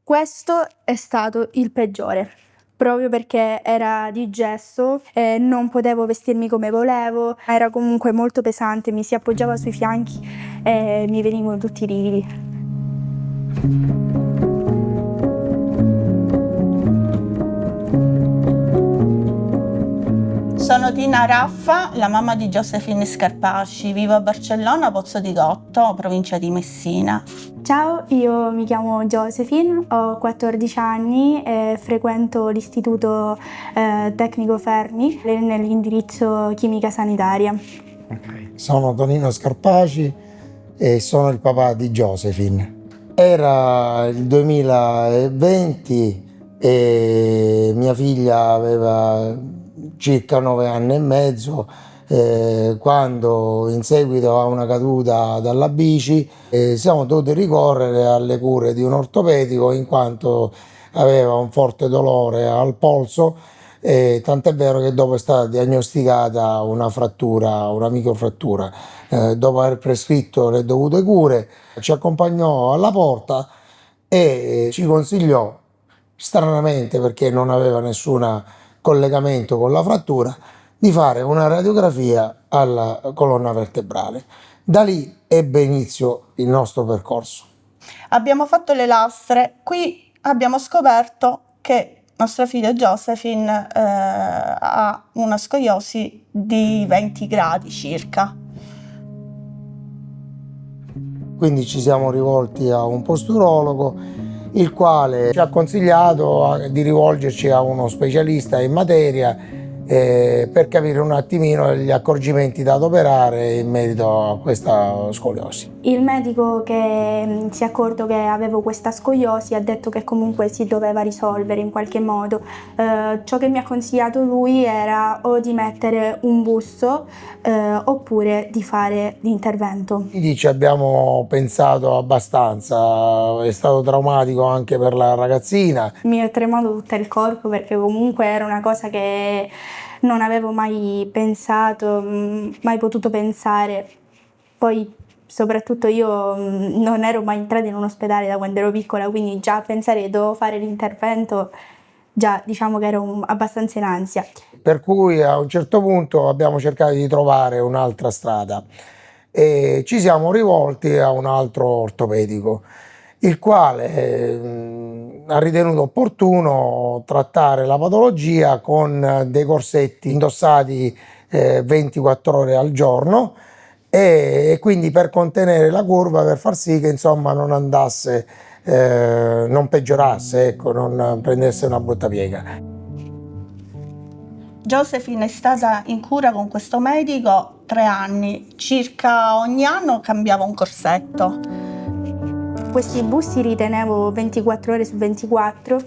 Questo è stato il peggiore, proprio perché era di gesso, non potevo vestirmi come volevo, era comunque molto pesante, mi si appoggiava sui fianchi e mi venivano tutti i lividi. Sono Tina Raffa, la mamma di Josephine Scarpacci, vivo a Barcellona, Pozzo di Gotto, provincia di Messina. Ciao, io mi chiamo Josephine, ho 14 anni e frequento l'istituto tecnico Fermi nell'indirizzo chimica sanitaria. Sono Tonino Scarpaci e sono il papà di Josephine. Era il 2020 e mia figlia aveva circa 9 anni e mezzo quando, in seguito a una caduta dalla bici, siamo dovuti ricorrere alle cure di un ortopedico in quanto aveva un forte dolore al polso, tant'è vero che dopo è stata diagnosticata una frattura, una microfrattura. Dopo aver prescritto le dovute cure, ci accompagnò alla porta e ci consigliò, stranamente perché non aveva nessun collegamento con la frattura, di fare una radiografia alla colonna vertebrale. Da lì ebbe inizio il nostro percorso. Abbiamo fatto le lastre, qui abbiamo scoperto che nostra figlia Josephine ha una scoliosi di 20 gradi circa. Quindi ci siamo rivolti a un posturologo, il quale ci ha consigliato di rivolgerci a uno specialista in materia per capire un attimino gli accorgimenti da adoperare in merito a questa scoliosi. Il medico che si è accorto che avevo questa scoliosi ha detto che comunque si doveva risolvere in qualche modo. Ciò che mi ha consigliato lui era o di mettere un busto oppure di fare l'intervento. Quindi ci abbiamo pensato abbastanza, è stato traumatico anche per la ragazzina. Mi è tremato tutto il corpo perché comunque era una cosa che non avevo mai pensato, mai potuto pensare. Poi soprattutto io non ero mai entrata in un ospedale da quando ero piccola, quindi già pensare che dovevo fare l'intervento, già diciamo che ero abbastanza in ansia. Per cui a un certo punto abbiamo cercato di trovare un'altra strada e ci siamo rivolti a un altro ortopedico, il quale ha ritenuto opportuno trattare la patologia con dei corsetti indossati 24 ore al giorno e quindi per contenere la curva, per far sì che insomma non andasse, non peggiorasse, ecco, non prendesse una brutta piega. Josephine è stata in cura con questo medico 3 anni, circa ogni anno cambiava un corsetto. Questi busti li tenevo 24 ore su 24,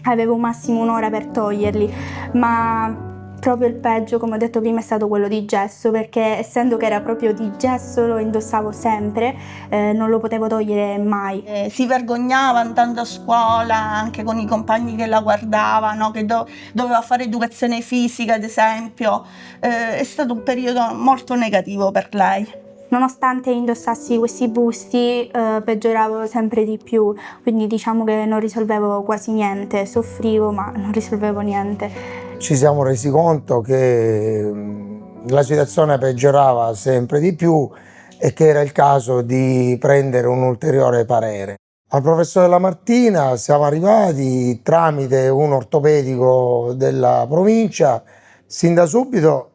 avevo massimo un'ora per toglierli, ma proprio il peggio, come ho detto prima, è stato quello di gesso, perché essendo che era proprio di gesso lo indossavo sempre, non lo potevo togliere mai. Si vergognava andando a scuola, anche con i compagni che la guardavano, che doveva fare educazione fisica ad esempio. È stato un periodo molto negativo per lei. Nonostante indossassi questi busti, peggioravo sempre di più, quindi diciamo che non risolvevo quasi niente, soffrivo ma non risolvevo niente. Ci siamo resi conto che la situazione peggiorava sempre di più e che era il caso di prendere un ulteriore parere. Al professore Lamartina siamo arrivati tramite un ortopedico della provincia. Sin da subito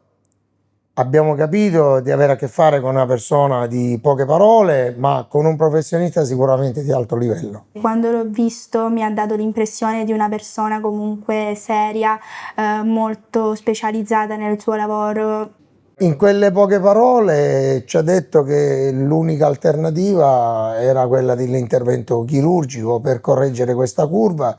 abbiamo capito di avere a che fare con una persona di poche parole, ma con un professionista sicuramente di alto livello. Quando l'ho visto mi ha dato l'impressione di una persona comunque seria, molto specializzata nel suo lavoro. In quelle poche parole ci ha detto che l'unica alternativa era quella dell'intervento chirurgico per correggere questa curva,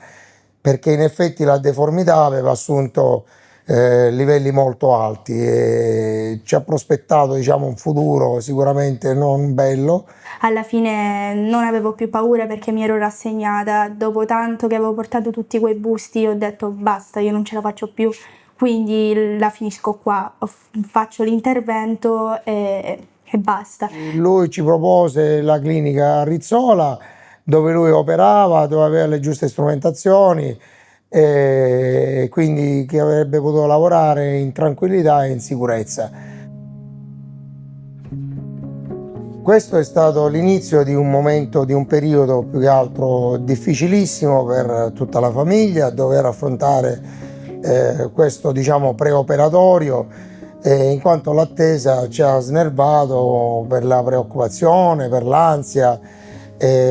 perché in effetti la deformità aveva assunto livelli molto alti e ci ha prospettato, diciamo, un futuro sicuramente non bello. Alla fine non avevo più paura perché mi ero rassegnata, dopo tanto che avevo portato tutti quei busti ho detto basta, io non ce la faccio più, quindi la finisco qua, faccio l'intervento e basta. Lui ci propose la clinica a Rizzola, dove lui operava, dove aveva le giuste strumentazioni, e quindi che avrebbe potuto lavorare in tranquillità e in sicurezza. Questo è stato l'inizio di un momento, di un periodo più che altro difficilissimo per tutta la famiglia, dover affrontare questo, diciamo, preoperatorio, in quanto l'attesa ci ha snervato per la preoccupazione, per l'ansia,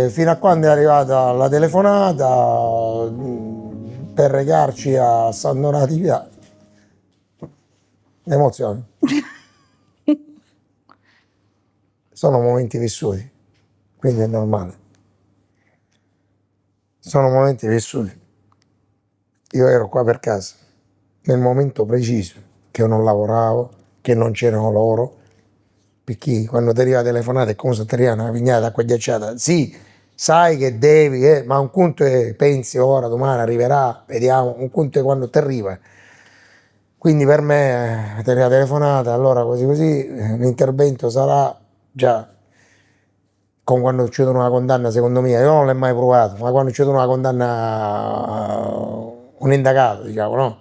fino a quando è arrivata la telefonata per recarci a San Donato di Piave. Emozioni. Sono momenti vissuti, quindi è normale. Sono momenti vissuti. Io ero qua per casa, nel momento preciso, che io non lavoravo, che non c'erano loro, perché quando ti arriva la telefonata è come se ti arriva una pignata d'acqua ghiacciata. Sì, sai che devi, ma un conto è pensi ora, domani arriverà, vediamo, un conto è quando ti arriva. Quindi per me, ti arriva la telefonata, allora così, l'intervento sarà già, con quando succede una condanna, secondo me, io non l'ho mai provato, ma quando succede una condanna, un indagato, diciamo, no?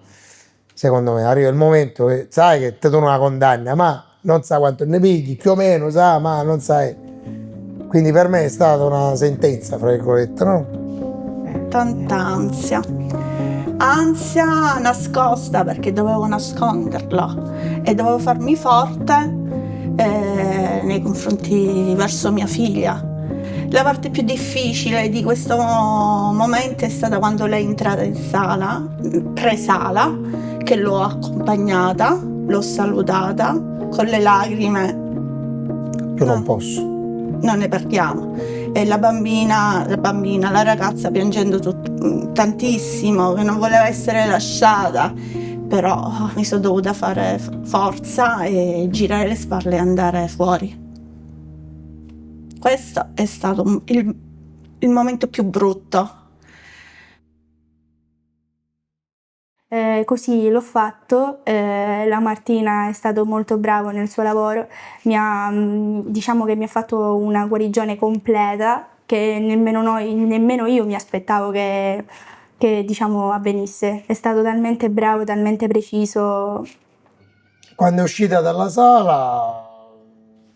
Secondo me arriva il momento che sai che ti danno una condanna, ma non sai quanto ne pigli, più o meno, sa, ma non sai. Quindi per me è stata una sentenza, fra virgolette, no? Tanta ansia. Ansia nascosta perché dovevo nasconderlo e dovevo farmi forte nei confronti verso mia figlia. La parte più difficile di questo momento è stata quando lei è entrata in sala, pre-sala, che l'ho accompagnata, l'ho salutata con le lacrime. Io non posso. Non ne parliamo. E la ragazza piangendo tantissimo, che non voleva essere lasciata, però mi sono dovuta fare forza e girare le spalle e andare fuori. Questo è stato il momento più brutto. Così l'ho fatto, la Martina è stato molto bravo nel suo lavoro, diciamo che mi ha fatto una guarigione completa che nemmeno io mi aspettavo che diciamo avvenisse. È stato talmente bravo, talmente preciso. Quando è uscita dalla sala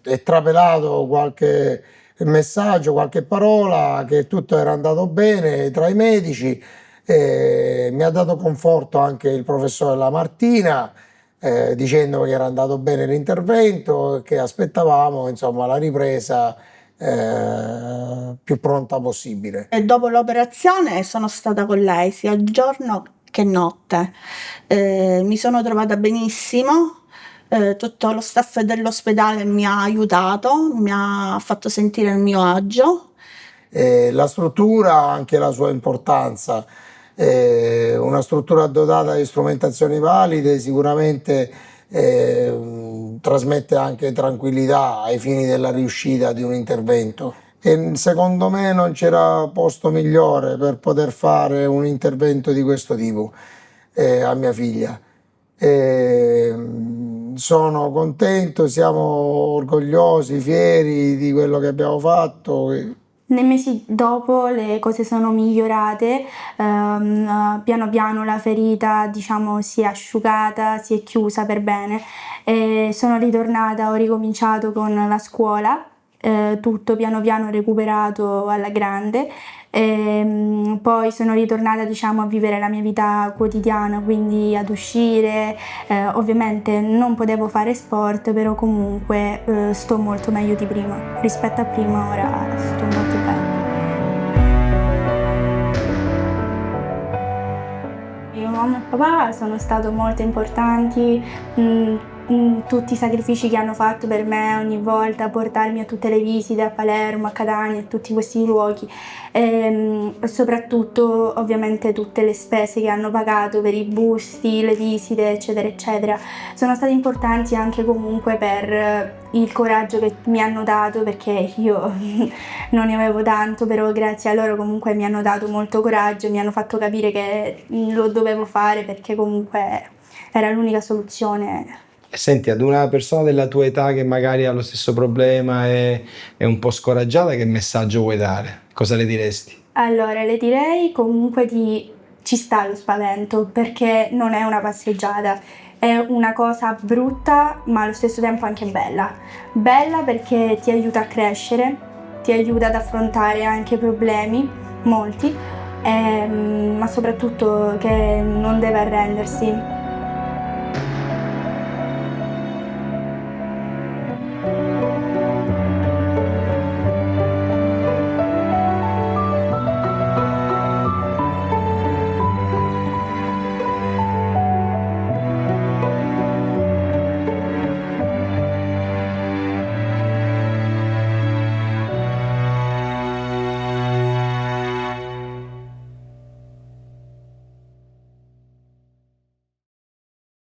è trapelato qualche messaggio, qualche parola, che tutto era andato bene tra i medici. Mi ha dato conforto anche il professore La Martina, dicendo che era andato bene l'intervento e che aspettavamo, insomma, la ripresa più pronta possibile. E dopo l'operazione sono stata con lei sia giorno che notte. Mi sono trovata benissimo. Tutto lo staff dell'ospedale mi ha aiutato, mi ha fatto sentire il mio agio. La struttura ha anche la sua importanza. Una struttura dotata di strumentazioni valide sicuramente trasmette anche tranquillità ai fini della riuscita di un intervento, e secondo me non c'era posto migliore per poter fare un intervento di questo tipo a mia figlia. Sono contento, siamo orgogliosi, fieri di quello che abbiamo fatto. Nei mesi dopo le cose sono migliorate, piano piano la ferita, diciamo, si è asciugata, si è chiusa per bene e sono ritornata, ho ricominciato con la scuola, tutto piano piano recuperato alla grande. Poi sono ritornata, diciamo, a vivere la mia vita quotidiana, quindi ad uscire. Ovviamente non potevo fare sport, però comunque sto molto meglio di prima. Rispetto a prima ora sto molto bene. Mia mamma e papà sono stati molto importanti. Tutti i sacrifici che hanno fatto per me ogni volta, portarmi a tutte le visite a Palermo, a Catania, a tutti questi luoghi, e soprattutto ovviamente tutte le spese che hanno pagato per i busti, le visite, eccetera eccetera, sono stati importanti anche comunque per il coraggio che mi hanno dato, perché io non ne avevo tanto, però grazie a loro comunque mi hanno dato molto coraggio, mi hanno fatto capire che lo dovevo fare perché comunque era l'unica soluzione. Senti, ad una persona della tua età che magari ha lo stesso problema e è un po' scoraggiata, che messaggio vuoi dare? cosa le diresti? Allora, le direi comunque ci sta lo spavento, perché non è una passeggiata, è una cosa brutta ma allo stesso tempo anche bella. Bella perché ti aiuta a crescere, ti aiuta ad affrontare anche problemi, molti, ma soprattutto che non deve arrendersi.